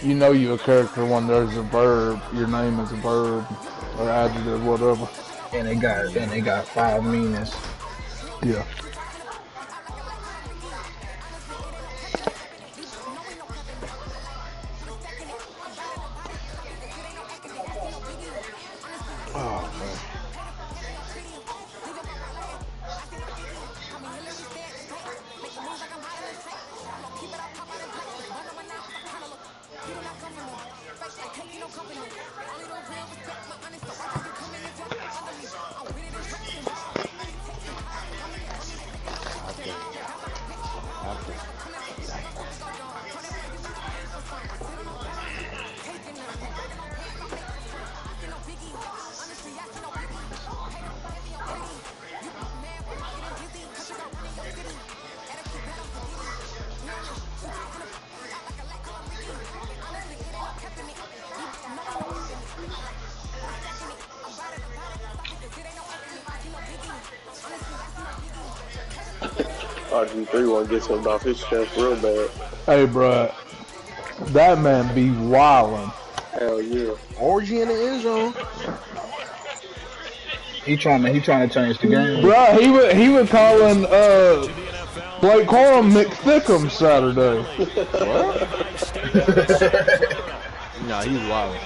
You know you a character when there's a verb. Your name is a verb or adjective, whatever. And they got 5 meanings. Yeah. Oh man. I think. I think. RG3 want to get something off his chest real bad. Hey, bruh, that man be wildin'. Hell yeah. Orgy in the end zone. He trying to change the game. Bruh, he was calling Blake Corum McThickum Saturday. Nah, he's wild.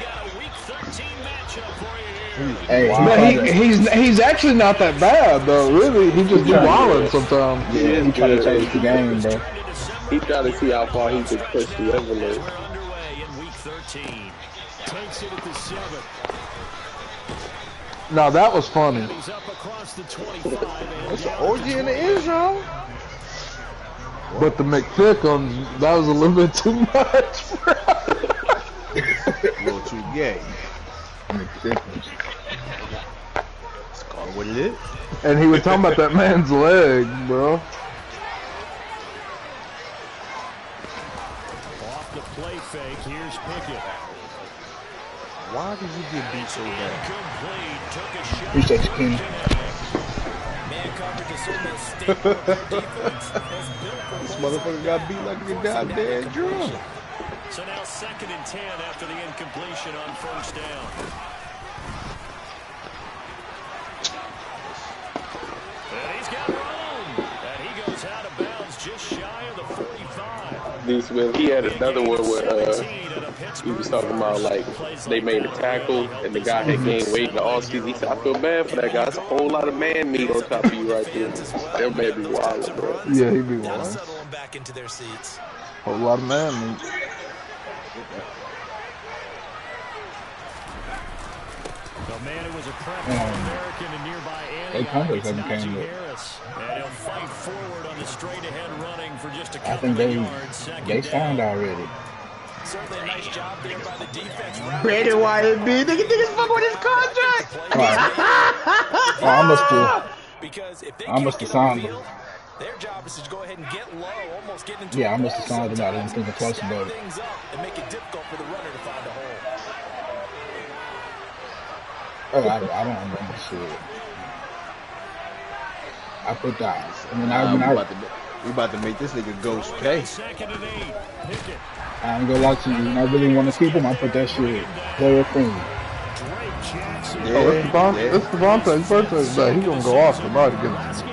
Hey, Man, he's actually not that bad though. Really, he just be wildin' sometimes. he trying to change the game, bro. He trying to see how far he can push the envelope. No, that was funny. It's an orgy in the end zone. But the McThickums, that was a little bit too much, bro. A little too gay. McDickens. Let's call it what it is. And he was talking about that man's leg, bro. Off the play fake, here's Pickett. Why did you get beat so bad? Incomplete, took a shot. Appreciate you, Kenny. Man coverage is certainly a staple of their defense. This motherfucker got beat like a goddamn drum. So now 2nd and 10 after the incompletion on 1st down. And he's got room. And he goes out of bounds just shy of the 45. D. Smith, he had another one where he was talking about like they made a tackle and the guy had gained weight in the offseason. He said, I feel bad for that guy. It's a whole lot of man meat on top of you right there. That man be wild, bro. Yeah, he be wild. Settle them back into their seats. Whole lot of man meat. The man who was a prep All-American in nearby They Antioch, Converse it's haven't Najee came yet. Harris. And he'll fight forward on the straight-ahead running for just a I couple think of yards. they Second signed down. already. Certainly a nice job there by the defense. Brandon Wyatt, B. Niggas fuck with his contract. Oh, I must have signed them. Their job is to go ahead and get low, almost getting into Yeah, I must have signed them. I didn't think twice about it. things up and make it difficult for the runner to find a hole. Oh, I don't remember shit. I put that. I mean, We about to make this nigga Ghost pay. 2nd and 8. Pickett. I ain't gonna lie to you. When I really want to keep him, I put that shit player friendly. Drake Jackson. Oh, it's Devontae's birthday today. He gonna go off tonight against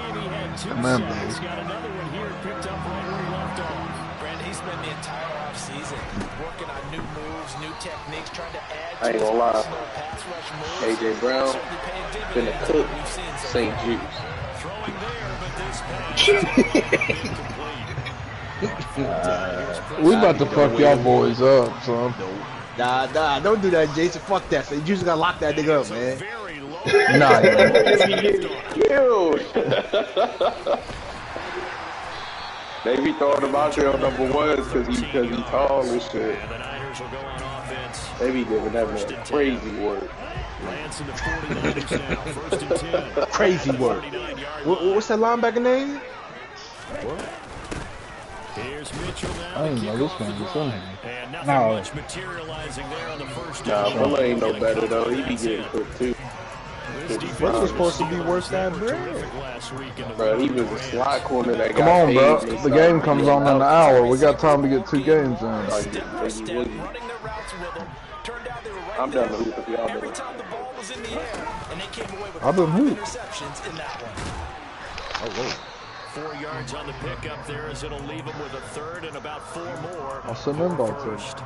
Commanders. He's got another one here picked up right where he left off. Brandon, he spent the entire offseason working on new moves, new techniques, trying to add I ain't to gonna lie. his pass rush moves. AJ Brown Certainly paying dividends finna with cook what we've seen so St. far. Jude's. Throwing there, but this pass incomplete. We about to fuck y'all boys up, son. Nah, don't do that, Jason. Fuck that. So you just gotta lock that nigga up, man. Very low. Nah, Ew. They be throwing him out there on number ones because he tall and shit. And the Niners will go on offense. They be giving that man crazy work. Lance in the 49ers now. 1st and 10. Crazy work. 49-yard What's that linebacker name? Here's Mitchell now. I didn't know this one was on. And nothing No. much materializing there on the first Nah, down. Fuller ain't no better though. He be getting cooked too. Bro was supposed to be worse than Brad. Bro, he was a slot corner that Come got on, paid. bro. and they The started game comes getting on in an out. hour. We got time to get 2 games in. Like, Step by like, step, really. running their routes with them. Turned out they were right I'm there. done with hoop if y'all Every do. time the ball was in the air, and they came away with I've been 5 hoop. interceptions in that one. Oh, whoa. 4 yards on the pickup there as it'll leave him with a third and about 4 more. I'll send them ball to him. First.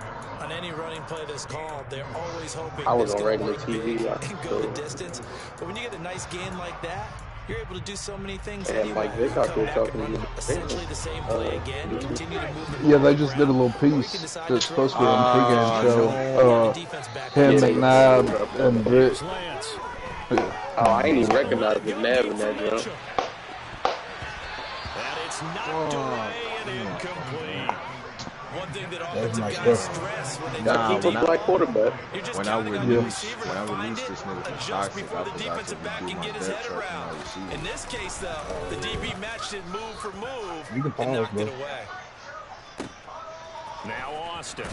On any running play that's called, they're always hoping I was it's on going to regular break TV, big I and go the distance. But when you get a nice gain like that, you're able to do so many things And anyway. Mike Vick out Come there back talking and to run you. essentially the same play again. Continue to move the Yeah, ball they just did a little around. Or you piece can decide that's to throw supposed to be on the it. pregame Get show. the defense back Him, on the McNabb, and Vic. Lance. Oh, I ain't even recognize McNabb in that jump. And it's knocked away and incomplete. One thing that was offensive nice guys stuff. stress when they Got do keeper deep, black quarterback. you're just When I counting on release- the Yeah. receiver when I to find release it, this nigga from adjust Toxic, before I the forgot defensive to back do can my get his depth head chart for around. my receiver. In this case, though, the DB matched it move for move You can and pause, knocked bro. it away. Now Austin.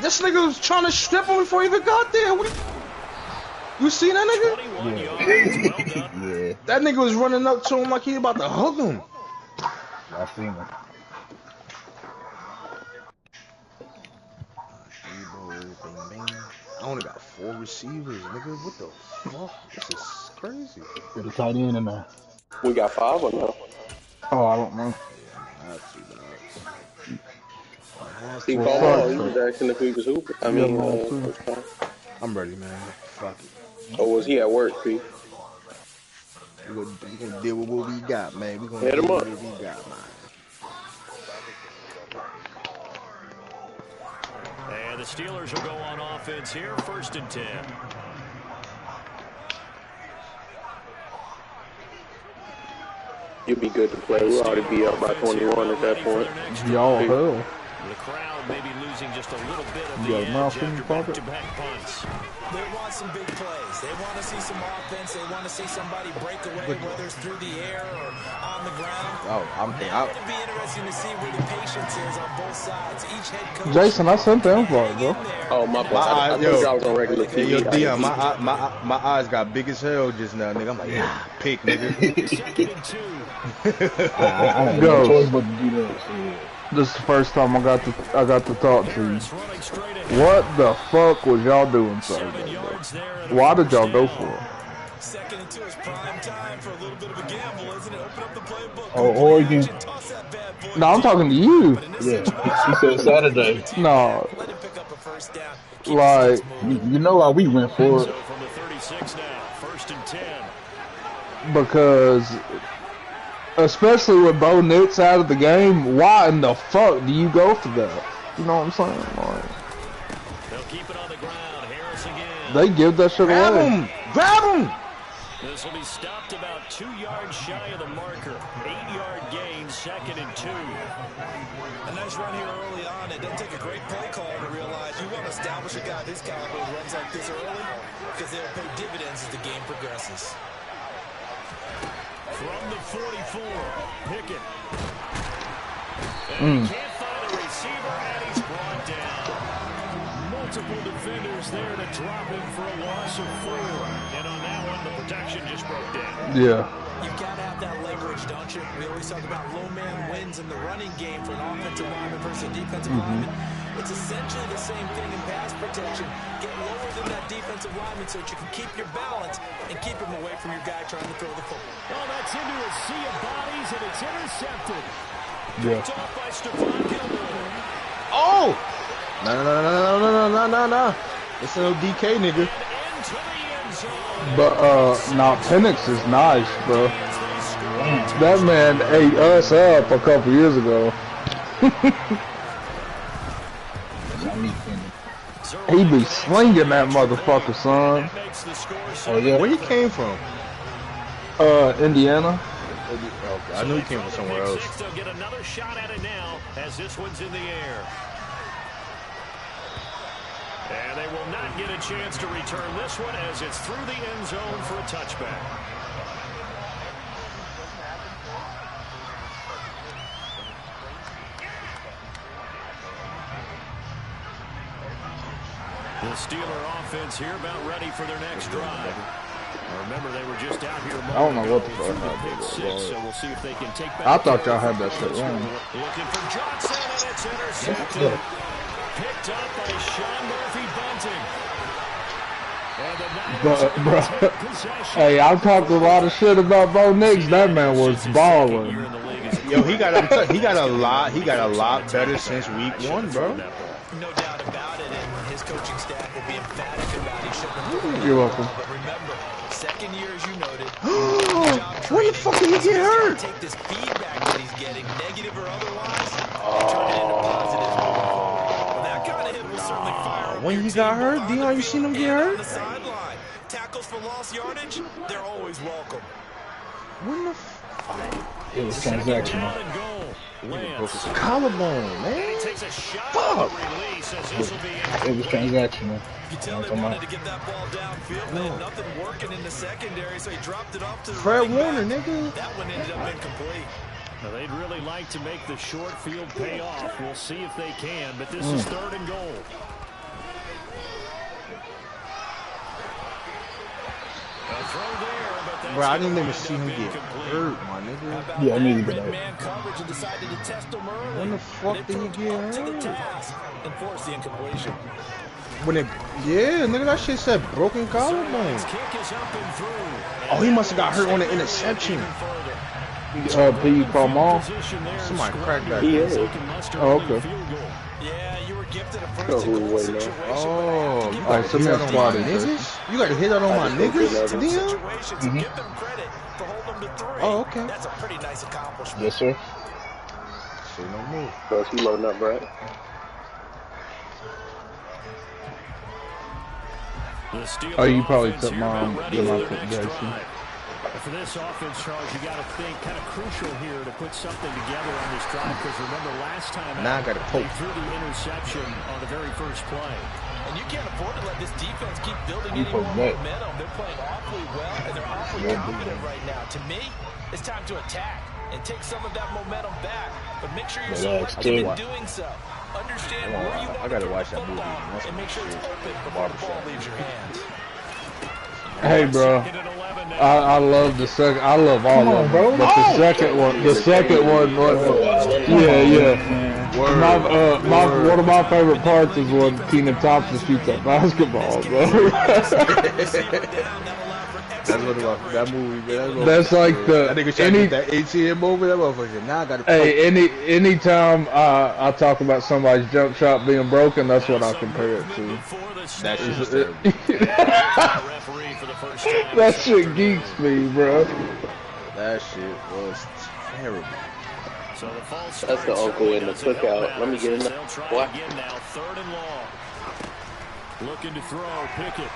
This nigga was trying to strip him before he even got there. You see that nigga? 21 yards. Well done. Yeah, That nigga was running up to him like he about to hook him. I seen it. I only got 4 receivers, nigga. What the fuck? This is crazy. Get a tight end in there. We got 5 or no? Oh, I don't know. See, Well, Paul, he fuck. was asking if we was hooping. I Yeah, mean, mine too. I'm ready, man. Fuck it. or was he at work, P? We gonna deal with what we got, man. We gonna Hit deal him with up. what we got, man. And the Steelers will go on offense here, 1st and 10. You'll be good to play. We'll already be up by 21 at that point. Y'all, hell. The crowd may be losing just a little bit of You the got a edge mouth in after your pocket? back-to-back punts. They want some big plays. They want to see some offense. They want to see somebody break away, whether it's through the air or on the ground. Oh, I'm Now out. it'll be interesting to see where the patience is on both sides. Each head coach. Jason, I sent the invite, hang bro. in there. Oh, my My bad. I eyes, told you I was on regular Hey, TV. yo, I Dion, didn't- my eyes got big as hell just now, nigga. I'm like, yeah, pick, nigga. 2nd and 2. I had Go. no choice but to do that. Shit. This is the first time I got to talk to you. Harris running straight ahead. What the fuck was y'all doing Saturday, 7 bro? yards there. and Why did y'all go first for down. it? 2nd and 2 is prime time for a little bit of a gamble, isn't it? Open up the playbook. Oh, Oregon. Toss that bad boy No, I'm talking to you. But in this Yeah, situation, he said Saturday. No, let him pick up a first down. Keep like, his stats moving. You know why we went for So it? from the 36 now, 1st and 10. because especially with Bo Nix out of the game, why in the fuck do you go for that? You know what I'm saying? Like, They'll keep it on the ground. Harris again. they give that shit Grab away. him! Grab him! This will be stopped about 2 yards shy of the marker. 8-yard gain, 2nd and 2. A nice run here early on. It doesn't take a great play call to realize you want to establish a guy this caliber who runs like this early because they'll pay dividends as the game progresses. From the 44, Pickett. And he can't find a receiver, and he's brought down. Multiple defenders there to drop him for a loss of 4. And on that one, the protection just broke down. Yeah. You've got to have that leverage, don't you? We always talk about low man wins in the running game for an offensive lineman versus a defensive lineman. It's essentially the same thing in pass protection. Get lower than that defensive lineman so that you can keep your balance and keep him away from your guy trying to throw the football. Oh, that's into a sea of bodies, and it's intercepted. Yeah. Picked off by Stephon Gilmore. Oh! No. It's no DK, nigga. Into the end zone. But now Penix is nice, bro. That man ate us up a couple years ago. I need Penny. He be slinging that motherfucker, son. That makes the score Oh yeah. Where he came from? Indiana. Okay, I knew he came from somewhere else. They'll get another shot at it now as this one's in the air. And they will not get a chance to return this one as it's through the end zone for a touchback. The Steeler offense here about ready for their next drive. Remember, they were just out here. I don't know what the fuck pick six, so we'll see if they can take back. I thought y'all had that shit wrong. Looking for Johnson, and it's intercepted. Picked up by Sean Murphy-Bunting. But, bro, hey, I've talked a lot of shit about Bo Nix. That man was balling. Yo, he got a lot better since week 1, bro. No doubt about it, and his coaching staff will be emphatic about he shouldn't. You're welcome. But remember, second year, as you noted. When the fuck did he get hurt? Take this feedback that he's getting, negative or otherwise, and turn it into positive moving forward. Well, that kind of hit will certainly fire. When he got hurt, Dion, you seen him get hurt? Tackles for lost yardage, they're always welcome. When the It was transactional. collarbone, man? Fuck. It was transactional. You tell they wanted to get that ball downfield, but had nothing working in the secondary, so he dropped it off to the Fred Warner, nigga. That one ended up incomplete. Now, they'd really like to make the short field pay off. We'll see if they can, but this is 3rd and goal. Bro, I didn't even see him get hurt, my nigga. Yeah, I knew you did. When the fuck did he get hurt? Enforce the incompletion. When it, yeah, nigga, that shit said broken collarbone. Oh, he must have got hurt on the interception. P. Palmar. Somebody cracked that. Oh, okay. Yeah, you were gifted a Know first who and he goal was, man. situation. Oh, you Alright, got to so hit that's on my why they niggas? You got to hit on my niggas, Dion? Situations, so give them credit for holding them to 3. Oh, okay. That's a pretty nice accomplishment. Yes, sir. Shit, no move. So he loading up, Brad. Oh, you probably took mine when I took Jason. For this offense, Charles, you got to think kind of crucial here to put something together on this drive, because remember last time Now I got to they poke. threw the interception on the very first play. And you can't afford to let this defense keep building You any more put that. momentum. They're playing awfully well, and they're awfully Yeah, confident right now. To me, it's time to attack and take some of that momentum back, but make sure you're Relax, selective in kid. doing so. Understand where you want I gotta to watch that football movie. and make sure it's open before the ball leaves your hands. Hey, bro. I love the second. I love all of them, bro. but the second one, yeah. One of my favorite parts is when Keenan Thompson shoots that basketball, bro. That's what about that movie, man. That's like the I think it's trying to get that ATM over that motherfucker. Now I got to. Hey, anytime I talk about somebody's jump shot being broken, that's what I compare it to. That shit's terrible. That shit geeks me, bro. That shit was terrible. That's the uncle in the cookout. Let me get in there. What? Now 3rd and long. Looking to throw, Pickett.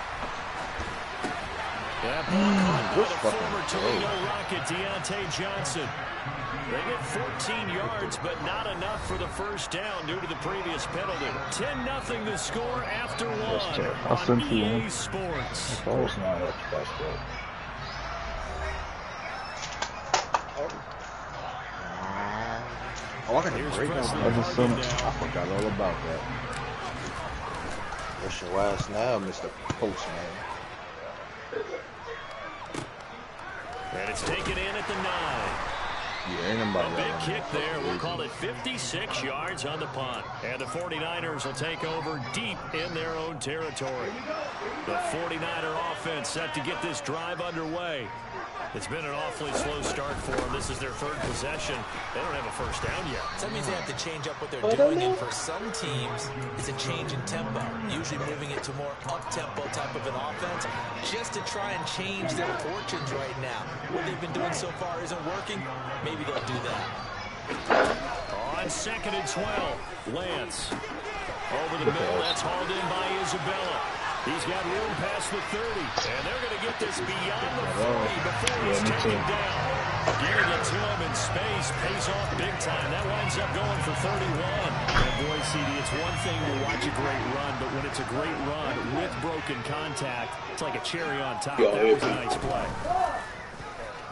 That ball caught by the former Toledo Rocket, Deontay Johnson. They get 14 yards, but not enough for the first down due to the previous penalty. 10-0 the score after one on EA Sports. That's good. Oh, I got a great one. I forgot all about that. What's your ass now, Mr. Postman? And it's taken in at the 9. Yeah, ain't about A big kick there. We'll call it 56 yards on the punt. And the 49ers will take over deep in their own territory. The 49er offense set to get this drive underway. It's been an awfully slow start for them. This is their 3rd possession. They don't have a first down yet. So that means they have to change up what they're doing, and for some teams, it's a change in tempo, usually moving it to more up-tempo type of an offense, just to try and change their fortunes right now. What they've been doing so far isn't working. Maybe they'll do that. On 2nd and 12, Lance. Over the middle, that's hauled in by Isabella. He's got room past the 30, and they're going to get this beyond the 40 before he's taken down. Getting it to him in space pays off big time. That winds up going for 31. And boy, CD, it's one thing to watch a great run, but when it's a great run with broken contact, it's like a cherry on top. That was a nice play.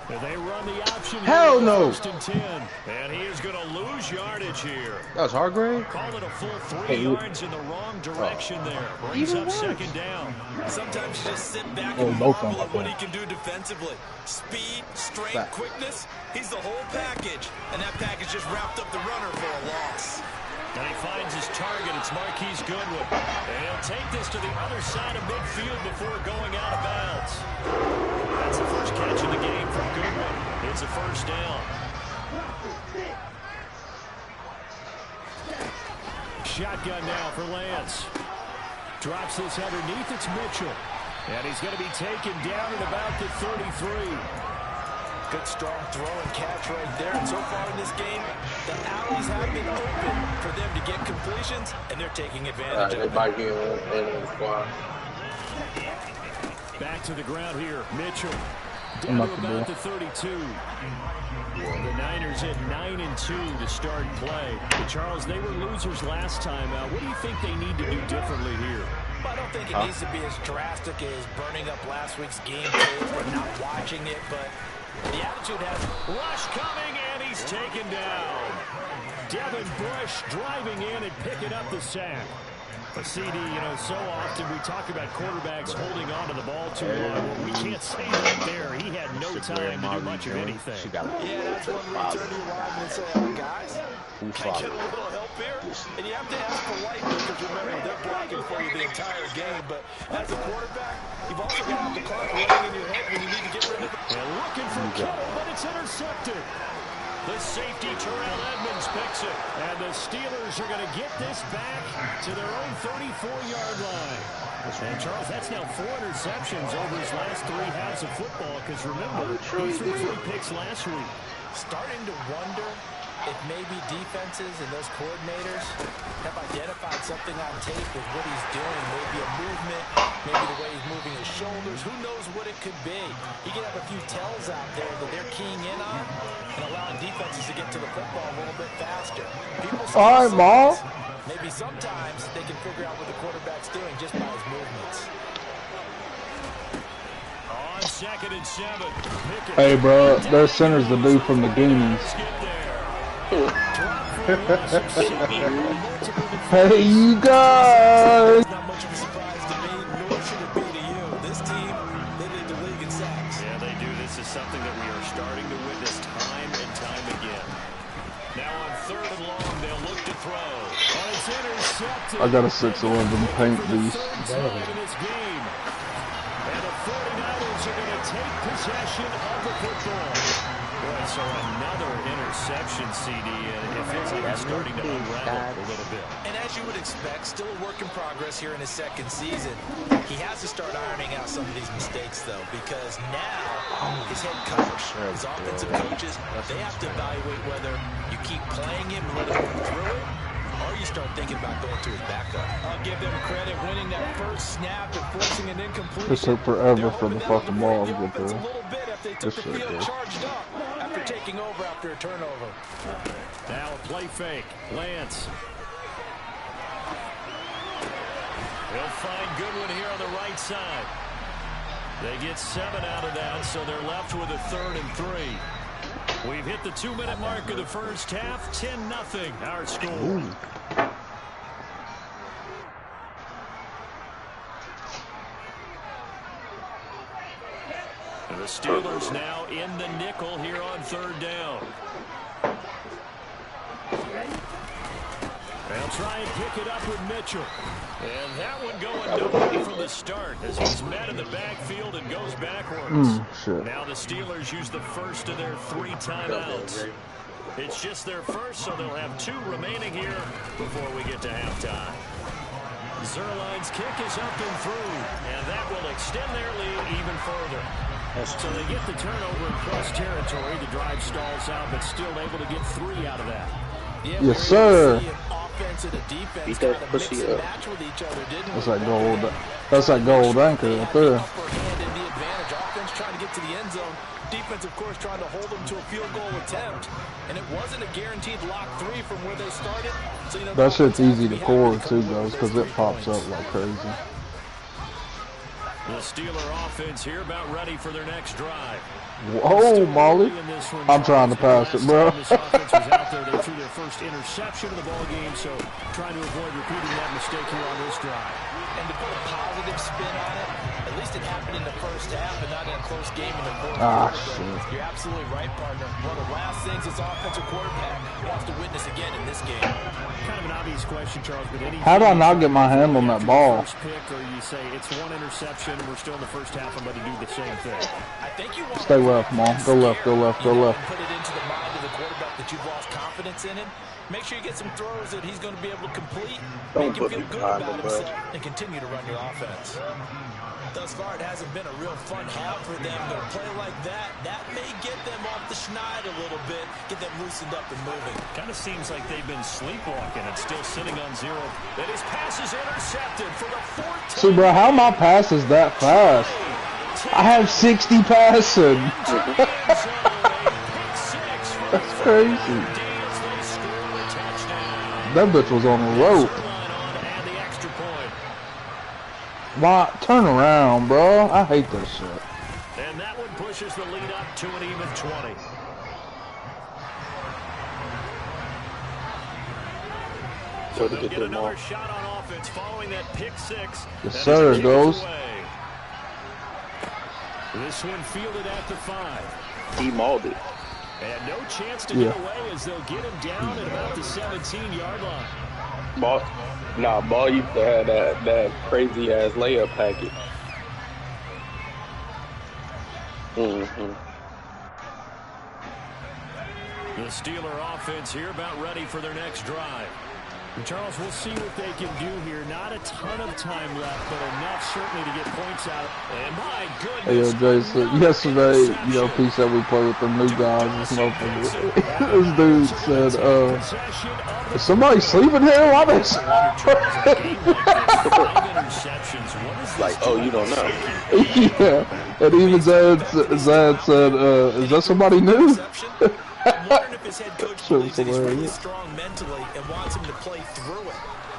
They run the option. Hell no. 1st and 10. And he is going to lose yardage here. That was Hargrave? Call it a full 3 yards in the wrong direction there. Brings up 2nd down. Sometimes you just sit back and marvel at what he can do defensively. Speed, strength, quickness. He's the whole package. And that package just wrapped up the runner for a loss. And he finds his target. It's Marquise Goodwin. And he'll take this to the other side of midfield before going out of bounds. That's the first catch of the game from Goodwin. It's a 1st down. Shotgun now for Lance. Drops this underneath. It's Mitchell. And he's going to be taken down at about the 33. Good strong throw and catch right there. And so far in this game, the alleys have been open for them to get completions, and they're taking advantage of it. Back to the ground here. Mitchell down to about the 32. The Niners at 9-2 to start play. But Charles, they were losers last time out. What do you think they need to do differently here? I don't think it needs to be as drastic as burning up last week's game tape or not watching it, but the attitude has rush coming, and he's taken down. Devin Bush driving in and picking up the sack. A CD, you know, so often we talk about quarterbacks holding on to the ball too long. Well, we can't say that there. He had no time to do much of anything. Yeah, that's when we turn to your line and say, hey, guys, can I get a little help here? And you have to ask politely because, remember, they're blocking for you the entire game. But as a quarterback, you've also got the clock running in your head when you need to get rid of it. They're looking for Kittle, but it's intercepted. The safety, Terrell Edmonds, picks it. And the Steelers are going to get this back to their own 34-yard line. And Charles, that's now 4 interceptions over his last 3 halves of football. Because remember, he threw 3 picks last week. Starting to wonder if maybe defenses and those coordinators have identified something on tape with what he's doing. Maybe a movement, maybe the way he's moving his shoulders. Who knows what it could be? You can have a few tells out there that they're keying in on and allowing defenses to get to the football a little bit faster. All right, Maul. Maybe sometimes they can figure out what the quarterback's doing just by his movements. On 2nd and 7. Hey, bro, their center's the dude from the Goonies. Hey, you guys! Not much of a surprise to me, nor should it be to you. This team, they lead the league in sacks. Yeah, they do. This is something that we are starting to witness time and time again. Now on 3rd and long, they'll look to throw. And it's intercepted. I got a 6'11" paint beast. In this game. And the 49ers are going to take possession of the football. Boy, so another interception, CD. It feels like he's starting to unravel a little bit. And as you would expect, still a work in progress here in his 2nd season. He has to start ironing out some of these mistakes, though, because now his head coach, his offensive coaches, they have to evaluate whether you keep playing him and let him run through it, or you start thinking about going to his backup. I'll give them credit winning that first snap and forcing an incompletion. It took forever for the fucking ball to get there. A little bit if they took the field charged up after taking over after a turnover. Now a play fake. Lance. He'll find Goodwin here on the right side. They get 7 out of that, so they're left with a 3rd and 3. We've hit the 2-minute mark of the first half. 10-0 our score. Ooh. And the Steelers now in the nickel here on 3rd down. They'll try and pick it up with Mitchell. And that one going nowhere from the start as he's met in the backfield and goes backwards. Now the Steelers use the first of their 3 timeouts. It's just their first, so they'll have 2 remaining here before we get to halftime. Zerline's kick is up and through, and that will extend their lead even further. So they get the turnover in cross territory. The drive stalls out, but still able to get 3 out of that. Yeah, yes, sir. Offense and defense Beat that kind of pussy mix and up. match with each other, didn't That's we? like gold. That's like gold anchor right there. Upper hand in the advantage. Offense trying to get to the end zone. Defense, of course, trying to hold them to a field goal attempt. And it wasn't a guaranteed lock 3 from where they started. So, you know, That shit's easy to core too, guys, because it pops up like crazy. The Steeler offense here about ready for their next drive. Whoa, Molly. I'm trying to pass it, bro. This offense was out there. They threw their first interception of the ball game, so trying to avoid repeating that mistake here on this drive. And to put a positive spin on it, at least it happened in the first half and not in a close game in the fourth quarter. You're absolutely right, partner. One of the last things this offensive quarterback wants to witness again in this game. Kind of an obvious question, Charles, but how did I not get my hand on that ball? First pick, or you say it's one interception, and we're still in the first half, I'm going to do the same thing. I think you want stay left, Mom. Go left, go left, go left. Put it into the mind of the quarterback that you've lost confidence in him. Make sure you get some throws that he's going to be able to complete. Make him feel good about himself and continue to run your offense. Thus far, it hasn't been a real fun half for them. But a play like that may get them off the schneid a little bit, get them loosened up and moving. Kind of seems like they've been sleepwalking and still sitting on zero. And his pass is intercepted for the 14th. See, bro, how my passes that fast? I have 60 passing. That's crazy. That bitch was on the rope. Why? Turn around, bro. I hate this shit. And that one pushes the lead up to an even 20. So they'll get another shot on offense following that pick six. Yes, sir, it goes. This one fielded at the 5. He mauled it. And no chance to get away as they'll get him down at about the 17-yard line. Ball used to have that crazy ass layup package. The Steeler offense here about ready for their next drive. And Charles, we'll see what they can do here. Not a ton of time left, but enough certainly to get points out. And my goodness. Hey, yo, Jason, yesterday, you know, he said we play with the new guys. This dude said, is somebody sleeping here? Why they like, oh, you don't know. Yeah, and even Zad said, is that somebody new? I'm wondering if his head coach believes that he's really strong mentally and wants him to play through it.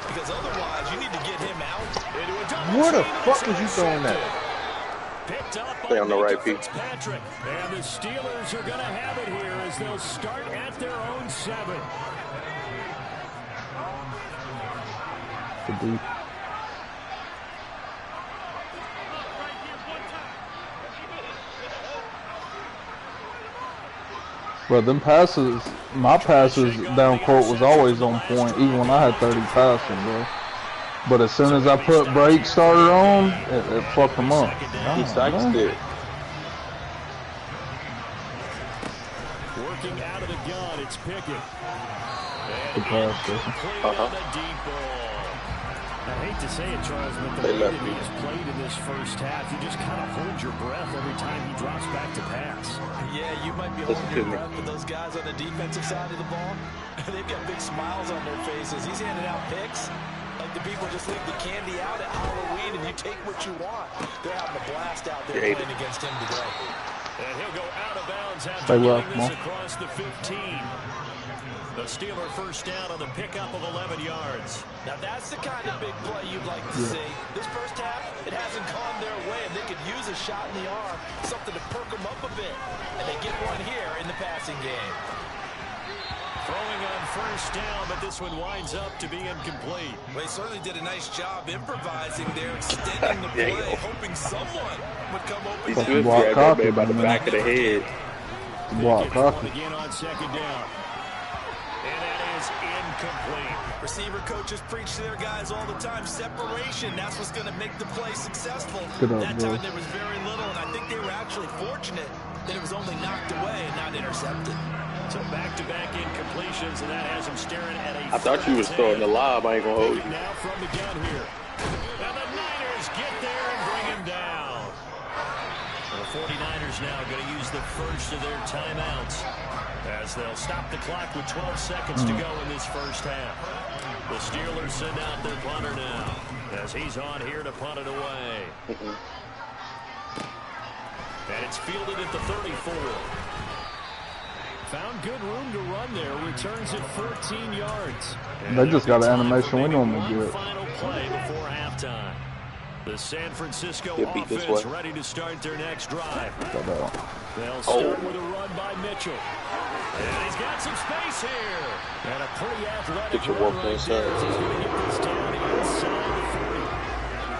Because otherwise, you need to get him out. Where the fuck was you throwing that? Stay on the right, Pete. Patrick. And the Steelers are going to have it here as they'll start at their own 7. But them passes, my passes down court was always on point, even when I had 30 passing, bro. But as soon as I put brake starter on, it fucked him up. He psyched it. Working out of the gun, it's Pickett. Good pass, Jason. I hate to say it, Charles, but the way that he has played in this first half, you just kind of hold your breath every time he drops back to pass. Yeah, you might be holding your breath, but those guys on the defensive side of the ball, they've got big smiles on their faces. He's handing out picks like the people just leave the candy out at Halloween and you take what you want. They're having a blast out there playing against him today. And he'll go out of bounds after getting this across the 15. The Steeler first down on the pickup of 11 yards. Now that's the kind of big play you'd like to see. This first half, it hasn't gone their way, and they could use a shot in the arm, something to perk them up a bit. And they get one here in the passing game. Throwing on first down, but this one winds up to be incomplete. Well, they certainly did a nice job improvising there, extending the play, hoping someone would come open. He's good for that man by the back of the head. Block Coffee. Again on second down. And that is incomplete. Receiver coaches preach to their guys all the time. Separation, that's what's going to make the play successful. That time there was very little, and I think they were actually fortunate that it was only knocked away and not intercepted. So back-to-back incompletions, and that has him staring at a... I thought you was throwing the lob. I ain't going to hold you. Now from the gun here. And the Niners get there and bring him down. The 49ers now going to use the first of their timeouts as they'll stop the clock with 12 seconds to go in this first half. The Steelers send out their punter now as he's on here to punt it away. And it's fielded at the 34. Found good room to run there. Returns at 14 yards. They just got an animation we normally get. Final play before halftime. The San Francisco He'll beat this offense way. ready to start their next drive. Got that. They'll start with a run by Mitchell. And he's got some space here. And a pretty athletic Get your run work right inside. there as he's going to get this down inside the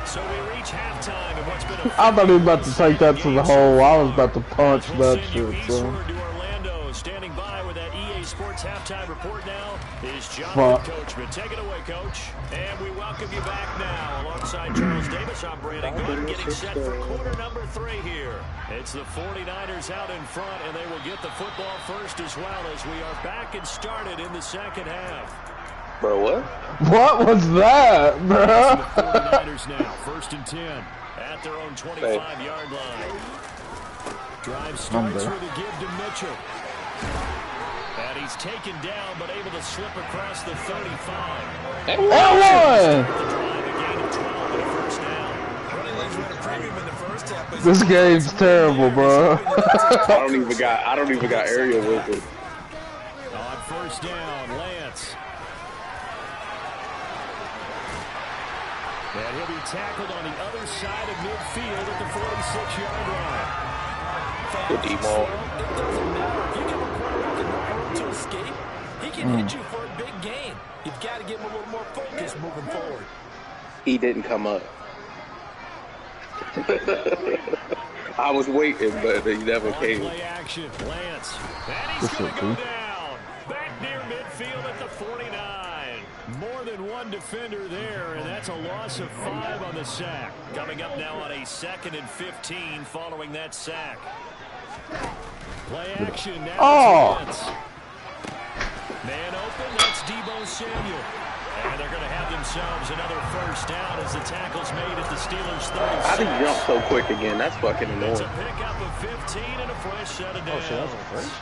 40. So we reach halftime and what's been a I thought he was about to take that to the hole. I was about to punch We'll that send you shit, son. eastward to Orlando. Standing by with that EA Sports halftime report now is Jonathan Coachman. Take it away, Coach. And we welcome you back now. Alongside Charles Davis, I'm Brandon Good, getting set for quarter number 3 here. It's the 49ers out in front, and they will get the football first as well as we are back and started in the second half. Bro, what? What was that, bro? The 49ers now, 1st and 10 at their own 25-yard line. Drive starts with a give to Mitchell. And he's taken down, but able to slip across the 35. That The one! drive, a gain of 12 and a first down. Running lanes ran a premium in the first half, but This game's terrible, bro. I don't even got aerial with it. On first down, Lance. And he'll be tackled on the other side of midfield at the 46-yard line. Good D-ball. It doesn't matter if you give a quarterback enough room to escape. He can hit you for a big gain. You've got to give him a little more focus moving forward. He didn't come up. I was waiting, but he never came. Play action, Lance. And he's going to go down. Back near midfield at the 49. More than one defender there, and that's a loss of 5 on the sack. Coming up now on a 2nd and 15 following that sack. Play action now. Oh. Man open, that's Deebo Samuel. And they're going to have themselves another first down as the tackle's made at the Steelers' 36. How did he jump so quick again? That's fucking It's a annoying. pickup of 15 and a fresh set of downs. Oh, so that's a first?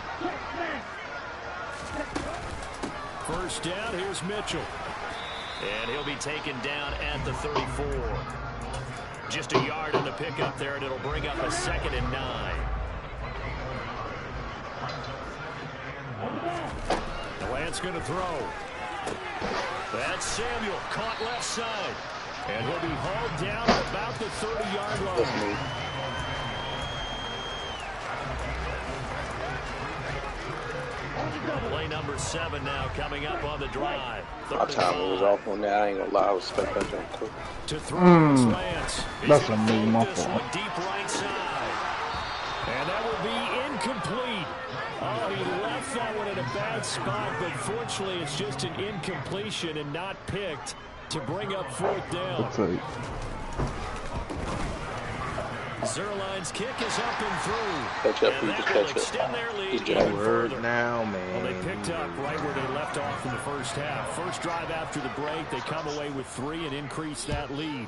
First down, here's Mitchell. And he'll be taken down at the 34. Just a yard in the pickup there, and it'll bring up a 2nd and 9. Lance going to throw. That's Samuel, caught left side. And he'll be hauled down at about the 30-yard line. Play number 7 now coming up on the drive. My timing was off on that. I ain't gonna lie. I was expecting that jump quick. To throw is Lance. That's a me, my This fault. one deep right side. And that will be incomplete. Oh, he left that one in a bad spot, but fortunately it's just an incompletion and not picked to bring up 4th down. I'll take. Zerline's kick is up and through. Catch up, And you just that will catch up. extend their lead Good even job. Word further. now, Well, man. they picked up right where they left off in the first half. First drive after the break, they come away with 3 and increase that lead.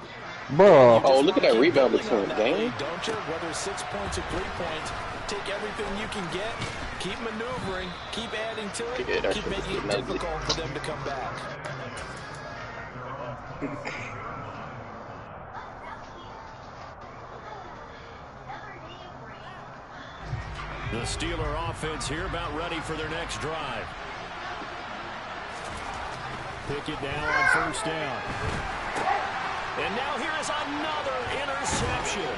Bro, Oh, look at that rebound between game. Don't you? Whether 6 points or 3 points, take everything you can get, keep maneuvering, keep adding to it, Yeah, that's keep what's making it getting ugly. difficult for them to come back. The Steeler offense here about ready for their next drive. Pickett now on first down. And now here is another interception.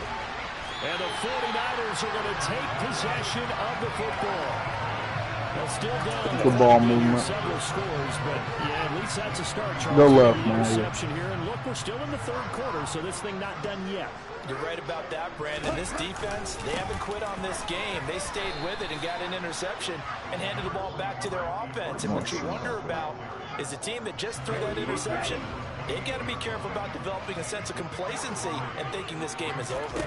And the 49ers are going to take possession of the football. They're still down. Good ball movement. Several scores, but yeah, at least that's a start, Charles. Go left, The man. interception here, and look, we're still in the 3rd quarter, so this thing not done yet. You're right about that, Brandon. This defense, they haven't quit on this game. They stayed with it and got an interception and handed the ball back to their offense. And what you wonder about is the team that just threw that interception, they've got to be careful about developing a sense of complacency and thinking this game is over.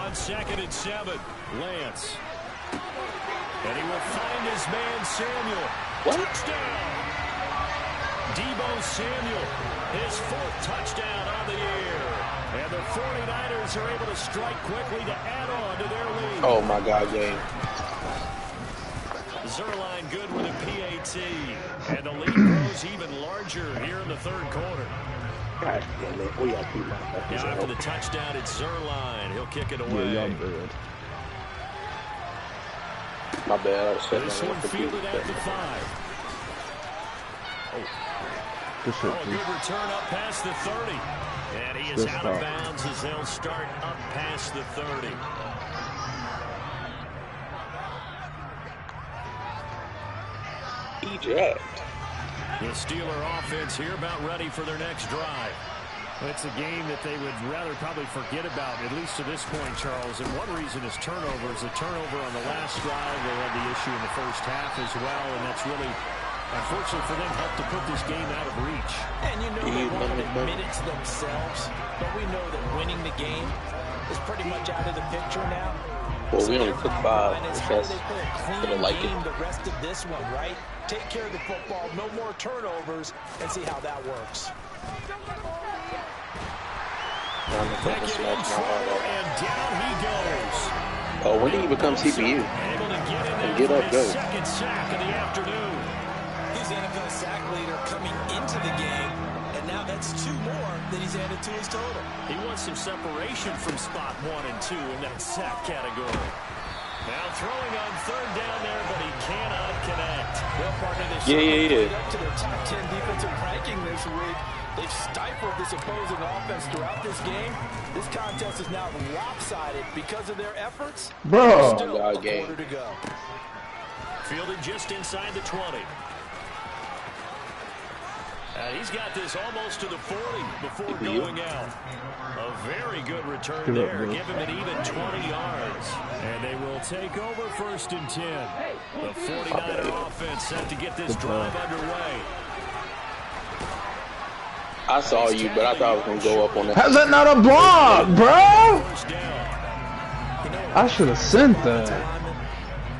On 2nd and 7, Lance. And he will find his man, Samuel. Touchdown! Deebo Samuel, his 4th touchdown on the year. And the 49ers are able to strike quickly to add on to their lead. Oh my God, game. Zerline good with a PAT. And the lead grows even larger here in the 3rd quarter. God damn it. We gotta keep that. Now after the touchdown, it's Zerline. He'll kick it away. yeah, y'all good. My bad. I was setting This on one the fielded at the computer. 5. Good shit, A good return up past the 30. And he is out of bounds as they'll start up past the 30. Eject. The Steeler offense here about ready for their next drive. It's a game that they would rather probably forget about, at least to this point, Charles. And one reason is turnovers. The turnover on the last drive, they had the issue in the first half as well, and that's really, unfortunately for them, helped to put this game out of reach. And you know they won't admit it to themselves, but we know that winning the game is pretty much out of the picture now. Well, we only took 5. How do they play a clean like game the rest of this one, right? Take care of the football, no more turnovers, and see how that works. And down he goes. Oh, when did he become CPU? And get up, go. Second sack of the afternoon. He's the NFL sack leader coming into the game, and now that's 2 more that he's added to his total. He wants some separation from spot 1 and 2 in that sack category. Now throwing on third down there, but he cannot connect. Well, partner, they Yeah. up to their top 10 defensive ranking this week. They've stifled this opposing offense throughout this game. This contest is now lopsided because of their efforts. Bro. Still a game. quarter to go. Fielded just inside the 20. He's got this almost to the 40 before going out. A very good return there. Give him an even 20 yards. And they will take over 1st and 10. The 49er offense set to get this drive underway. I saw you, but I thought I was going to go up on that. How's that not a block, bro? I should have sent that.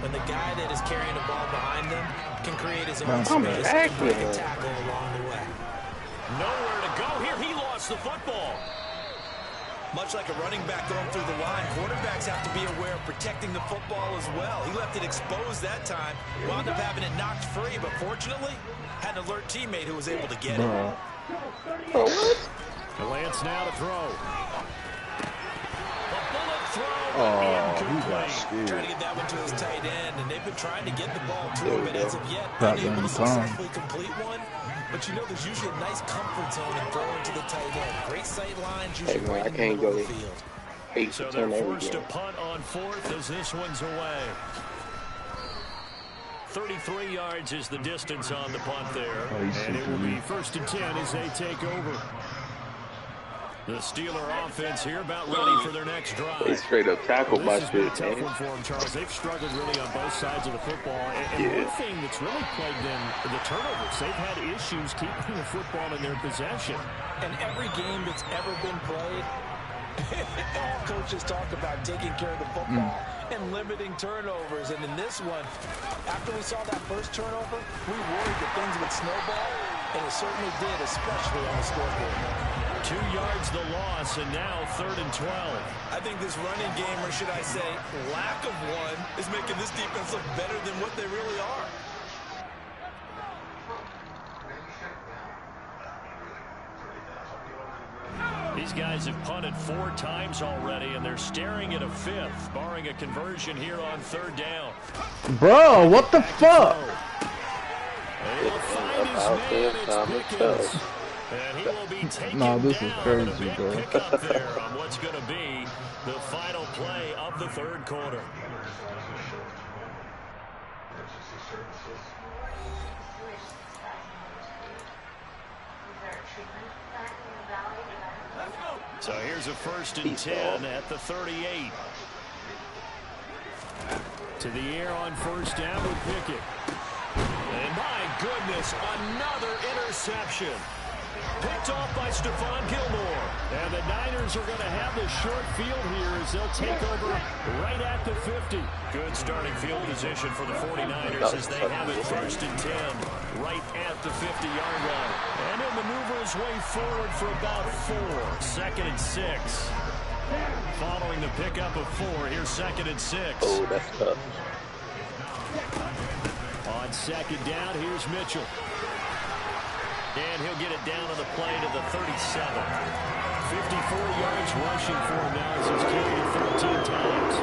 When the guy that is carrying the ball behind them can create his own space and break a tackle along the way. Nowhere to go here. He lost the football. Much like a running back going through the line, quarterbacks have to be aware of protecting the football as well. He left it exposed that time, wound up having it knocked free, but fortunately, had an alert teammate who was able to get it. Lance now to throw. The bullet throw. Incomplete. Trying to get that one to his tight end, and they've been trying to get the ball to him, but as of yet, unable to successfully complete one. But you know, there's usually a nice comfort zone in throwing to the tight end. Great sight lines, usually right in the middle of the field. 8 So to they're 10 forced to every game. punt on 4th as this one's away. 33 yards is the distance on the punt there. And it will be 1st and 10 as they take over. The Steeler offense here about ready for their next They drive. straight up tackled my This has been a shit, tough man. one for them, Charles. They've struggled really on both sides of the football. And one thing that's really plagued them, the turnovers. They've had issues keeping the football in their possession. And every game that's ever been played, all coaches talk about taking care of the football and limiting turnovers. And in this one, after we saw that first turnover, we worried that things would snowball, and it certainly did, especially on the scoreboard. 2 yards the loss, and now 3rd and 12. I think this running game, or should I say lack of one, is making this defense look better than what they really are. These guys have punted 4 times already, and they're staring at a 5th, barring a conversion here on 3rd down. Bro, what the fuck? They will find his man, it's Pickens. And he will be taken No, this is down. crazy, A big bro. pickup there on what's going to be the final play of the 3rd quarter. So here's a 1st and 10 at the 38. To the air on 1st down with Pickett. And my goodness, another interception. Picked off by Stephon Gilmore. And the Niners are going to have the short field here as they'll take over right at the 50. Good starting field position for the 49ers as they have it 1st and 10 right at the 50-yard line. And he'll maneuver his way forward for about 4. 2nd and 6. Following the pickup of 4, here's 2nd and 6. Oh, that's tough. On 2nd down, here's Mitchell. And he'll get it down on the play to the 37. 54 yards rushing for him now as he's carried it 13 times.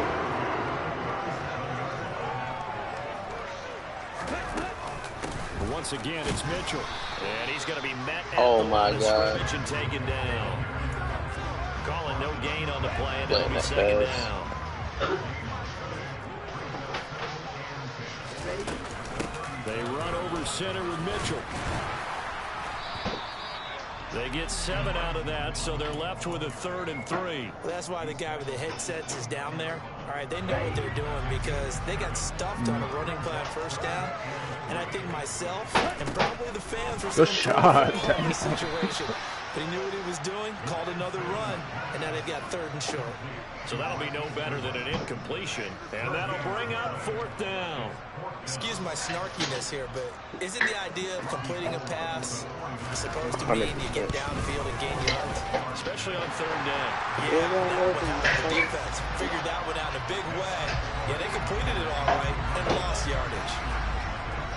Once again, it's Mitchell. And he's going to be met at Oh the my line of God. scrimmage and taken down. Calling no gain on the play, and it'll Playing be that second pass. down. They run over center with Mitchell. They get 7 out of that, so they're left with a 3rd and 3. Well, that's why the guy with the headsets is down there. All right, they know what they're doing because they got stuffed on a running play on first down. And I think myself and probably the fans were Good shot. in the situation. But he knew what he was doing, called another run, and now they've got 3rd and short. So that'll be no better than an incompletion, and that'll bring up 4th down. Excuse my snarkiness here, but isn't the idea of completing a pass supposed to mean you get downfield and gain yards? Especially on 3rd down. Yeah, that would happen. The defense figured that one out in a big way. Yeah, they completed it all right and lost yardage.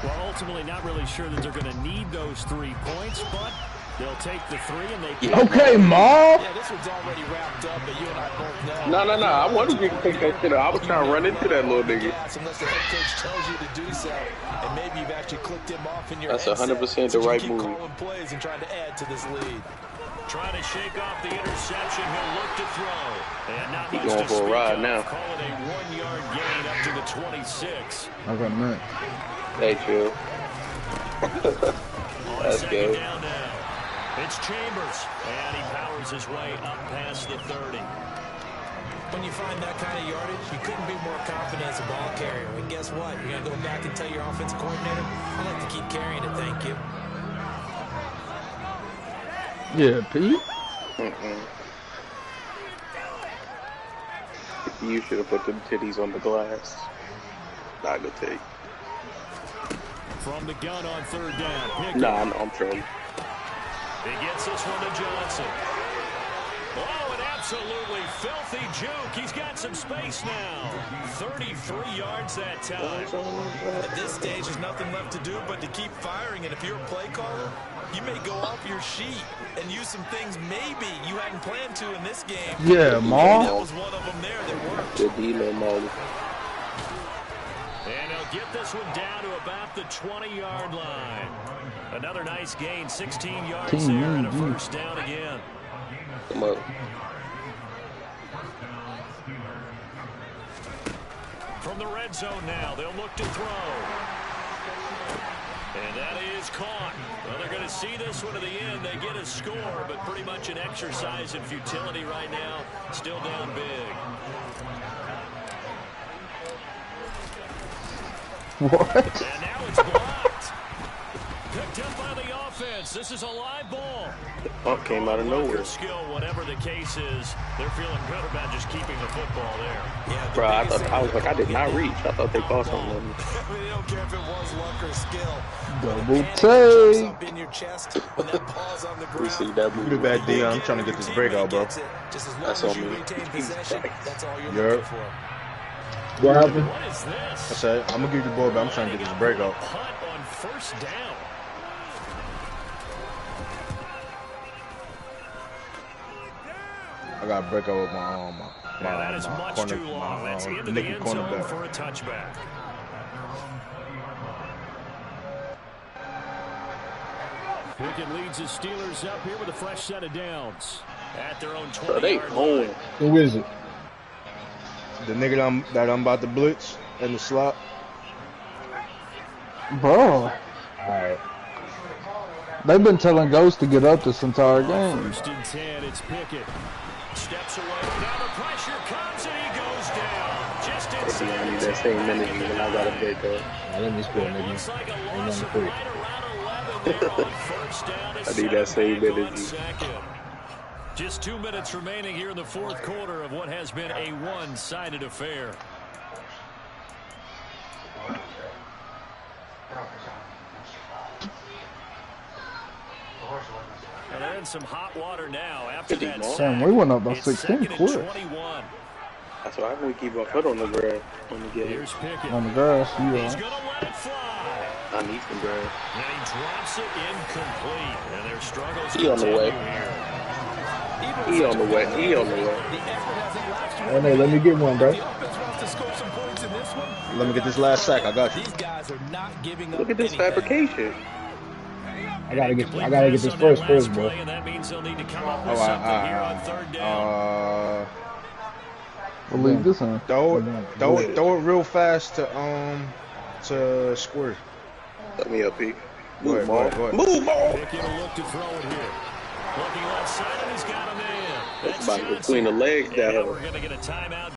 Well, ultimately, not really sure that they're going to need those 3 points, but they'll take the 3 and they can. Okay, Mob. Yeah, this one's already wrapped up, but you and I both know. No. I wanted you to take that shit out. I was trying to run into that little nigga. Unless the head coach tells you to do so, and maybe you've actually clicked him off in your That's headset, 100% so the you right keep move. calling plays and trying to add to this lead. Trying to shake off the interception. He'll look to throw. And not He much going to for a speak ride of. now. Call it a 1-yard gain up to the 26. I got a minute. Hey, chill. On That's 2nd good. down now. It's Chambers, and he powers his way up past the 30. When you find that kind of yardage, you couldn't be more confident as a ball carrier. And guess what? You're going to go back and tell your offensive coordinator, I'd like to keep carrying it, thank you. Yeah, Pete. You should have put them titties on the glass. Not a good take. From the gun on 3rd down. Pickett. Nah, I'm trolling. He gets this one to Johnson. Oh, an absolutely filthy juke. He's got some space now. 33 yards that time. At this stage, there's nothing left to do but to keep firing. And if you're a play caller, you may go off your sheet and use some things maybe you hadn't planned to in this game. Yeah, Maybe Ma. that was one of them there that worked. Good D-man, Molly. And he'll get this one down to about the 20-yard line. Another nice gain, 16 yards there, and a 1st down again. Come up. From the red zone now, they'll look to throw. And that is caught. Well, they're going to see this one to the end. They get a score, but pretty much an exercise in futility right now. Still down big. What? And now it's blocked. Picked up by the offense. This is a live ball. The pump came out of nowhere. Skill, whatever the case is, they're feeling good about just keeping the football there. Yeah, Bro, I was like, I did not reach. I thought they caught something on me. They don't care if it was luck or skill. Double Jumps take. up in your chest when that ball's on the ground. We see that You move. do bad, Dion. I'm trying to get this breakout, bro. Just as long That's as on you me. retain Jesus possession, Christ. that's all you're Yep. looking for. What happened? What is I this? said, I'm going to give you the ball, but I'm trying to get this breakout. Punt on 1st down. I got to break out with my Yeah, that is much corner, too long. That's into the nickel end zone cornerback. for a touchback. Pickett leads his Steelers up here with a fresh set of downs at their own 20-yard Bro, they line. own. Who is it? The nigga that I'm about to blitz in the slot. Bro, Alright. they've been telling Ghost to get up this entire game. 1st and 10, it's Pickett. Steps away, now the pressure comes and he goes down. Just I inside. need that same energy when I got a breakout. Now let me score, It nigga. looks like a Ain't loss nothing of to right it. around 11 there on 1st down. I need that same Setting back on energy. 2nd. Just 2 minutes remaining here in the 4th quarter of what has been a one-sided affair. And they're in some hot water now after Good that ball. sack. Damn, we went up by It's 16 2nd and quick. 21. That's why I'm going to keep my foot on the ground when we get it. Here's Pickett. On the grass, He's yeah. going to let it fly. I need some ground. And he drops it incomplete. And their struggles He on the way. continue here. He on the way. He on the way. The effort hasn't lasted. Hey, man, let me get one, bro. The offense wants to score some points in this one. Let me get this last sack. I got you. These guys are not giving up Look at this anything. fabrication. I gotta get this first, bro. And that means they'll need to come up Oh, with something here on third down. We'll leave this in. Throw it real fast to Squirt. Let me up, Pete. Go Move ahead. Move ball. Picking a look to throw it here. Looking left side, and he's got him in. That's about between the legs down. We're going to get a timeout.